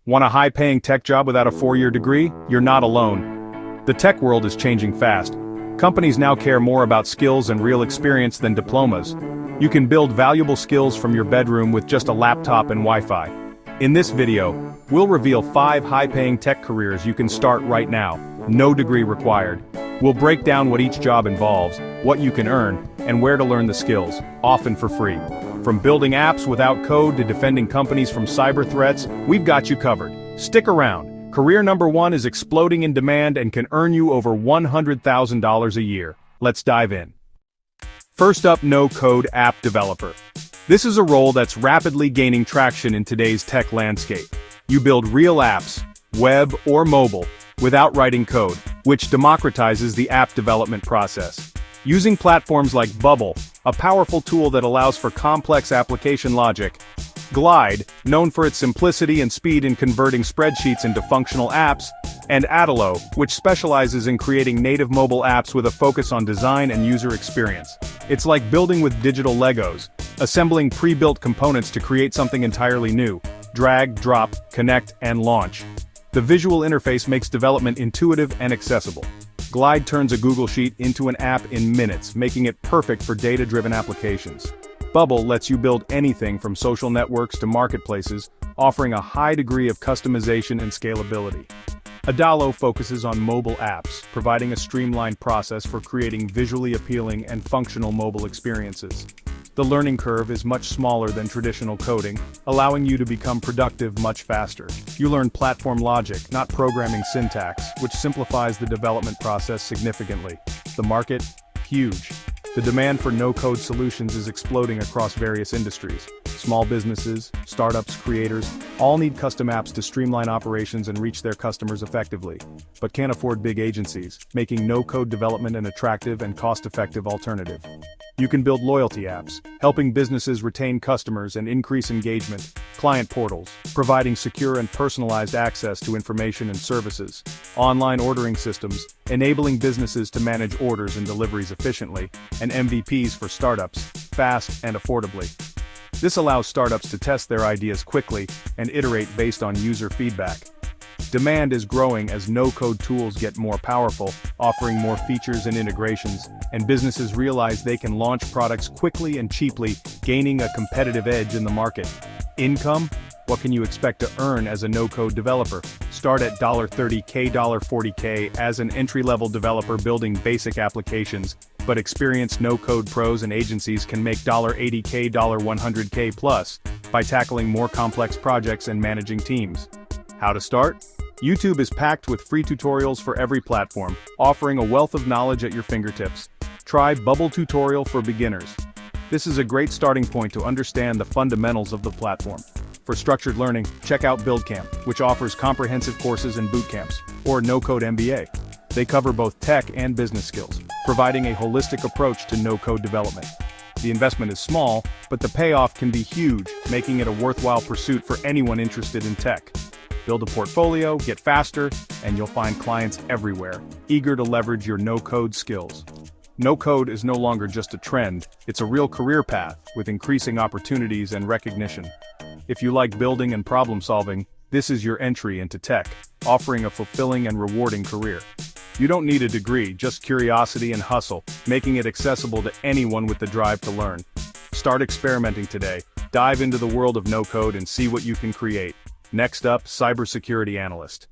Want a high-paying tech job without a 4-year degree? You're not alone. The tech world is changing fast. Companies now care more about skills and real experience than diplomas. You can build valuable skills from your bedroom with just a laptop and Wi-Fi. In this video, we'll reveal 5 high-paying tech careers you can start right now, no degree required. We'll break down what each job involves, what you can earn, and where to learn the skills, often for free. From building apps without code to defending companies from cyber threats, we've got you covered. Stick around. Career number 1 is exploding in demand and can earn you over $100,000 a year. Let's dive in. First up, no-code app developer. This is a role that's rapidly gaining traction in today's tech landscape. You build real apps, web or mobile, without writing code, which democratizes the app development process. Using platforms like Bubble, a powerful tool that allows for complex application logic, Glide, known for its simplicity and speed in converting spreadsheets into functional apps, and Atalo, which specializes in creating native mobile apps with a focus on design and user experience. It's like building with digital Legos, assembling pre-built components to create something entirely new. Drag, drop, connect, and launch. The visual interface makes development intuitive and accessible. Glide turns a Google Sheet into an app in minutes, making it perfect for data-driven applications. Bubble lets you build anything from social networks to marketplaces, offering a high degree of customization and scalability. Adalo focuses on mobile apps, providing a streamlined process for creating visually appealing and functional mobile experiences. The learning curve is much smaller than traditional coding, allowing you to become productive much faster. You learn platform logic, not programming syntax, which simplifies the development process significantly. The market? Huge. The demand for no-code solutions is exploding across various industries. Small businesses, startups, creators, all need custom apps to streamline operations and reach their customers effectively, but can't afford big agencies, making no-code development an attractive and cost-effective alternative. You can build loyalty apps, helping businesses retain customers and increase engagement, client portals, providing secure and personalized access to information and services, online ordering systems, enabling businesses to manage orders and deliveries efficiently, and MVPs for startups, fast and affordably. This allows startups to test their ideas quickly and iterate based on user feedback. Demand is growing as no-code tools get more powerful, offering more features and integrations, and businesses realize they can launch products quickly and cheaply, gaining a competitive edge in the market. Income? What can you expect to earn as a no-code developer? Start at $30K, $40K as an entry-level developer building basic applications, but experienced no-code pros and agencies can make $80K, $100K plus by tackling more complex projects and managing teams. How to start? YouTube is packed with free tutorials for every platform, offering a wealth of knowledge at your fingertips. Try Bubble Tutorial for beginners. This is a great starting point to understand the fundamentals of the platform. For structured learning, check out BuildCamp, which offers comprehensive courses and boot camps, or No-Code MBA. They cover both tech and business skills, providing a holistic approach to no-code development. The investment is small, but the payoff can be huge, making it a worthwhile pursuit for anyone interested in tech. Build a portfolio, get faster, and you'll find clients everywhere, eager to leverage your no-code skills. No-code is no longer just a trend, it's a real career path, with increasing opportunities and recognition. If you like building and problem-solving, this is your entry into tech, offering a fulfilling and rewarding career. You don't need a degree, just curiosity and hustle, making it accessible to anyone with the drive to learn. Start experimenting today, dive into the world of no-code and see what you can create. Next up, Cybersecurity Analyst.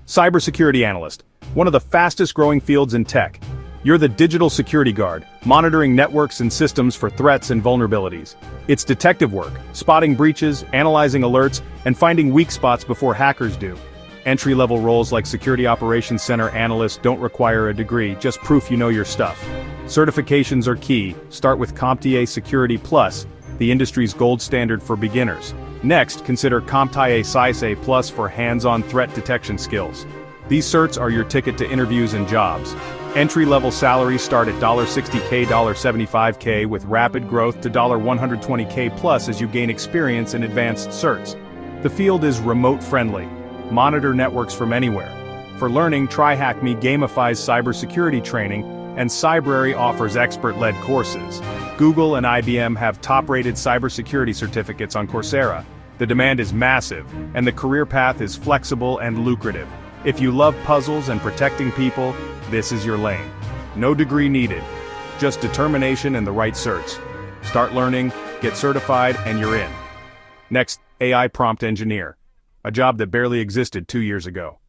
Cybersecurity Analyst, one of the fastest growing fields in tech. You're the digital security guard, monitoring networks and systems for threats and vulnerabilities. It's detective work, spotting breaches, analyzing alerts, and finding weak spots before hackers do. Entry-level roles like Security Operations Center Analyst don't require a degree, just proof you know your stuff. Certifications are key. Start with CompTIA Security Plus, the industry's gold standard for beginners. Next, consider CompTIA CySA Plus for hands-on threat detection skills. These certs are your ticket to interviews and jobs. Entry-level salaries start at $60K, $75K with rapid growth to $120K plus as you gain experience in advanced certs. The field is remote-friendly. Monitor networks from anywhere. For learning, TryHackMe gamifies cybersecurity training, and Cybrary offers expert-led courses. Google and IBM have top-rated cybersecurity certificates on Coursera. The demand is massive, and the career path is flexible and lucrative. If you love puzzles and protecting people, this is your lane. No degree needed, just determination and the right certs. Start learning, get certified, and you're in. Next, AI prompt engineer, a job that barely existed 2 years ago.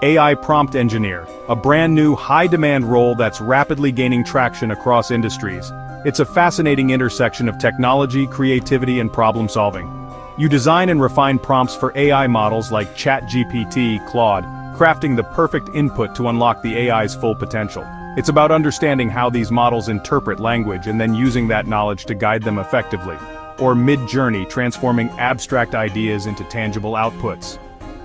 AI prompt engineer, a brand new high-demand role that's rapidly gaining traction across industries. It's a fascinating intersection of technology, creativity, and problem-solving. You design and refine prompts for AI models like ChatGPT, Claude, crafting the perfect input to unlock the AI's full potential. It's about understanding how these models interpret language and then using that knowledge to guide them effectively. Or mid-journey, transforming abstract ideas into tangible outputs.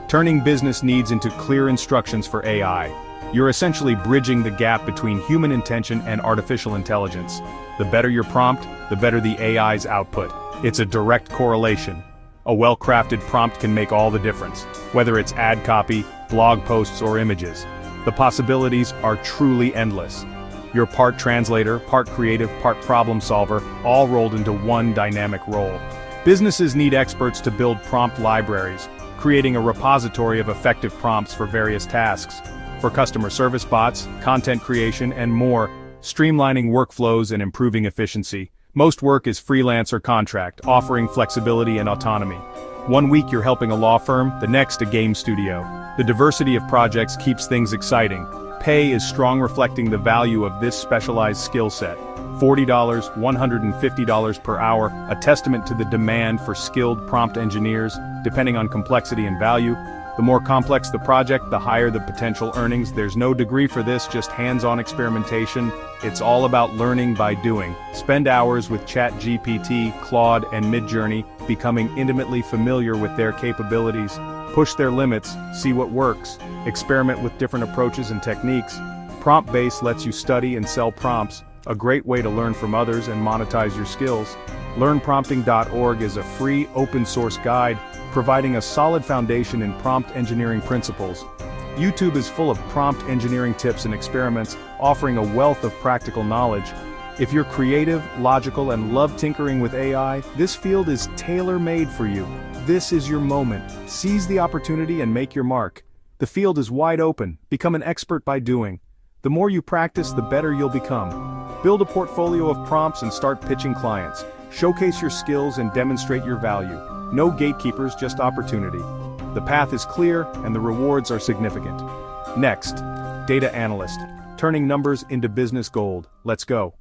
Turning business needs into clear instructions for AI. You're essentially bridging the gap between human intention and artificial intelligence. The better your prompt, the better the AI's output. It's a direct correlation. A well-crafted prompt can make all the difference, whether it's ad copy, blog posts, or images. The possibilities are truly endless. You're part translator, part creative, part problem solver, all rolled into one dynamic role. Businesses need experts to build prompt libraries, creating a repository of effective prompts for various tasks. For customer service bots, content creation, and more, streamlining workflows and improving efficiency. Most work is freelance or contract, offering flexibility and autonomy. 1 week you're helping a law firm, the next a game studio. The diversity of projects keeps things exciting. Pay is strong, reflecting the value of this specialized skill set. $40, $150 per hour, a testament to the demand for skilled prompt engineers, depending on complexity and value. The more complex the project, the higher the potential earnings. There's no degree for this, just hands-on experimentation. It's all about learning by doing. Spend hours with ChatGPT, Claude, and Midjourney, becoming intimately familiar with their capabilities. Push their limits, see what works. Experiment with different approaches and techniques. Prompt-based lets you study and sell prompts, a great way to learn from others and monetize your skills. LearnPrompting.org is a free, open-source guide, providing a solid foundation in prompt engineering principles. YouTube is full of prompt engineering tips and experiments, offering a wealth of practical knowledge. If you're creative, logical, and love tinkering with AI, this field is tailor-made for you. This is your moment. Seize the opportunity and make your mark. The field is wide open. Become an expert by doing. The more you practice, the better you'll become. Build a portfolio of prompts and start pitching clients. Showcase your skills and demonstrate your value. No gatekeepers, just opportunity. The path is clear and the rewards are significant. Next, data analyst. Turning numbers into business gold. Let's go.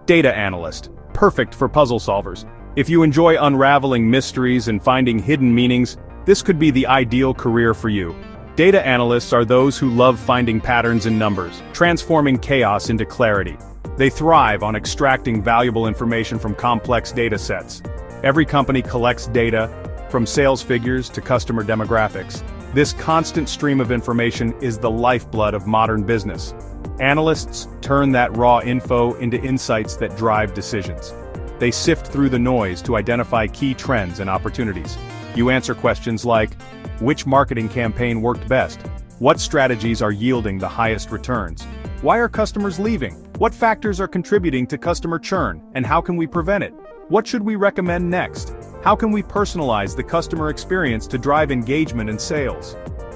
Data analyst. Perfect for puzzle solvers. If you enjoy unraveling mysteries and finding hidden meanings, this could be the ideal career for you. Data analysts are those who love finding patterns in numbers, transforming chaos into clarity. They thrive on extracting valuable information from complex data sets. Every company collects data, from sales figures to customer demographics. This constant stream of information is the lifeblood of modern business. Analysts turn that raw info into insights that drive decisions. They sift through the noise to identify key trends and opportunities. You answer questions like, which marketing campaign worked best? What strategies are yielding the highest returns? Why are customers leaving? What factors are contributing to customer churn, and how can we prevent it? What should we recommend next? How can we personalize the customer experience to drive engagement and sales?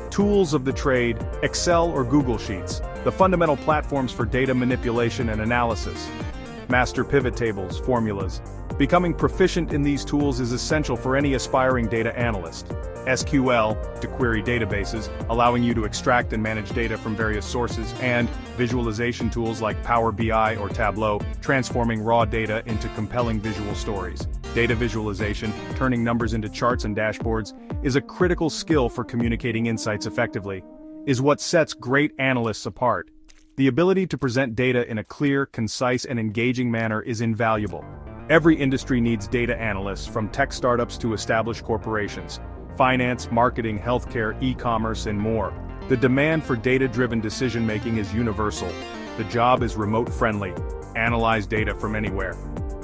Tools of the trade, Excel or Google Sheets, the fundamental platforms for data manipulation and analysis. Master pivot tables, formulas. Becoming proficient in these tools is essential for any aspiring data analyst. SQL, to query databases, allowing you to extract and manage data from various sources, and visualization tools like Power BI or Tableau, transforming raw data into compelling visual stories. Data visualization, turning numbers into charts and dashboards, is a critical skill for communicating insights effectively, is what sets great analysts apart. The ability to present data in a clear, concise, and engaging manner is invaluable. Every industry needs data analysts, from tech startups to established corporations. Finance, marketing, healthcare, e-commerce, and more. The demand for data-driven decision-making is universal. The job is remote-friendly. Analyze data from anywhere.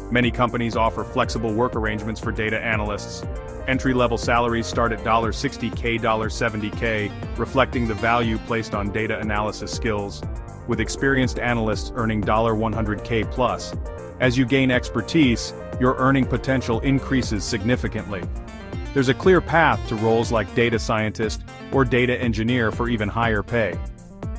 Many companies offer flexible work arrangements for data analysts. Entry-level salaries start at $60K, $70K, reflecting the value placed on data analysis skills, with experienced analysts earning $100K plus. As you gain expertise, your earning potential increases significantly. There's a clear path to roles like data scientist or data engineer for even higher pay.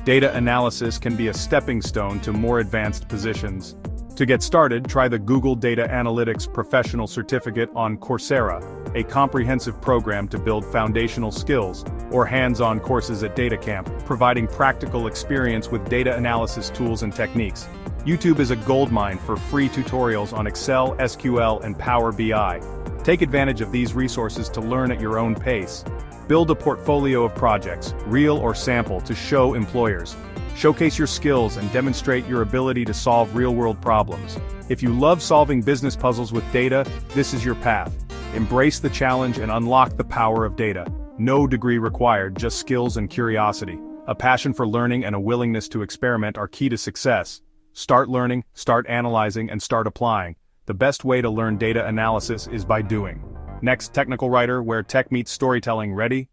Data analysis can be a stepping stone to more advanced positions. To get started, try the Google Data Analytics Professional Certificate on Coursera, a comprehensive program to build foundational skills, or hands-on courses at DataCamp, providing practical experience with data analysis tools and techniques. YouTube is a goldmine for free tutorials on Excel, SQL, and Power BI. Take advantage of these resources to learn at your own pace. Build a portfolio of projects, real or sample, to show employers. Showcase your skills and demonstrate your ability to solve real-world problems. If you love solving business puzzles with data, this is your path. Embrace the challenge and unlock the power of data. No degree required, just skills and curiosity. A passion for learning and a willingness to experiment are key to success. Start learning, start analyzing, and start applying. The best way to learn data analysis is by doing. Next, technical writer, where tech meets storytelling. Ready?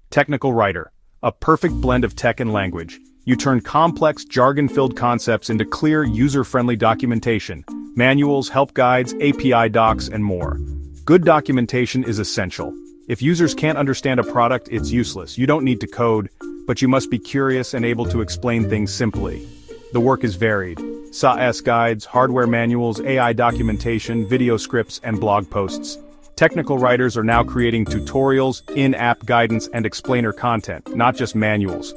Technical writer. A perfect blend of tech and language. You turn complex, jargon-filled concepts into clear, user-friendly documentation, manuals, help guides, API docs, and more. Good documentation is essential. If users can't understand a product, it's useless. You don't need to code, but you must be curious and able to explain things simply. The work is varied. SaaS guides, hardware manuals, AI documentation, video scripts, and blog posts. Technical writers are now creating tutorials, in-app guidance, and explainer content, not just manuals.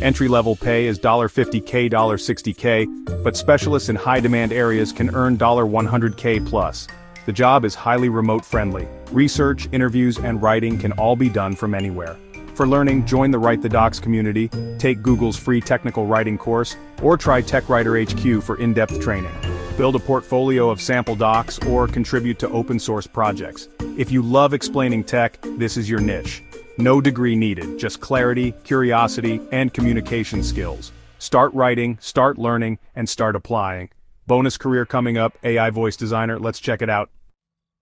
Entry-level pay is $50K, $60K, but specialists in high-demand areas can earn $100K plus. The job is highly remote-friendly. Research, interviews, and writing can all be done from anywhere. For learning, join the Write the Docs community, take Google's free technical writing course, or try TechWriter HQ for in-depth training. Build a portfolio of sample docs or contribute to open-source projects. If you love explaining tech, this is your niche. No degree needed, just clarity, curiosity, and communication skills. Start writing, start learning, and start applying. Bonus career coming up, AI voice designer. Let's check it out.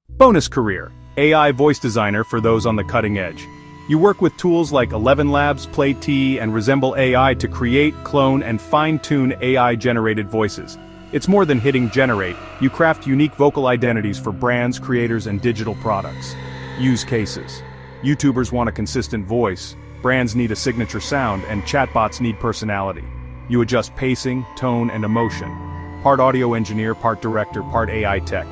Bonus career, AI voice designer for those on the cutting edge. You work with tools like 11 Labs, Play-T, and Resemble AI to create, clone, and fine-tune AI-generated voices. It's more than hitting generate. You craft unique vocal identities for brands, creators, and digital products. Use cases. YouTubers want a consistent voice, brands need a signature sound, and chatbots need personality. You adjust pacing, tone, and emotion. Part audio engineer, part director, part AI tech.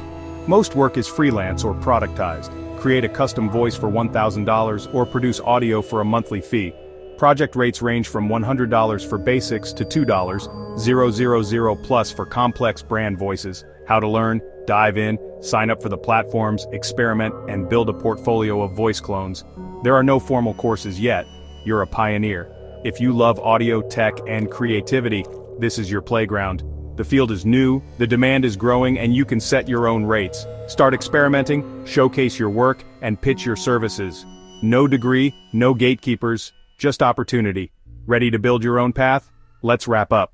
Most work is freelance or productized. Create a custom voice for $1,000 or produce audio for a monthly fee. Project rates range from $100 for basics to $2,000 plus for complex brand voices. How to learn, dive in, sign up for the platforms, experiment, and build a portfolio of voice clones. There are no formal courses yet. You're a pioneer. If you love audio, tech, and creativity, this is your playground. The field is new, the demand is growing, and you can set your own rates. Start experimenting, showcase your work, and pitch your services. No degree, no gatekeepers, just opportunity. Ready to build your own path? Let's wrap up.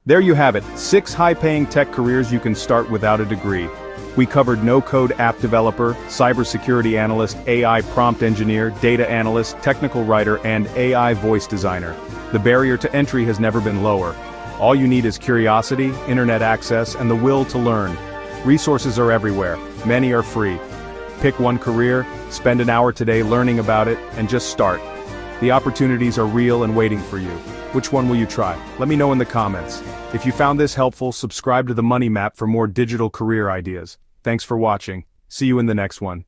There you have it, 6 high-paying tech careers you can start without a degree. We covered no-code app developer, cybersecurity analyst, AI prompt engineer, data analyst, technical writer, and AI voice designer. The barrier to entry has never been lower. All you need is curiosity, internet access, and the will to learn. Resources are everywhere, many are free. Pick one career, spend an hour today learning about it, and just start. The opportunities are real and waiting for you. Which one will you try? Let me know in the comments. If you found this helpful, subscribe to the Money Map for more digital career ideas. Thanks for watching. See you in the next one.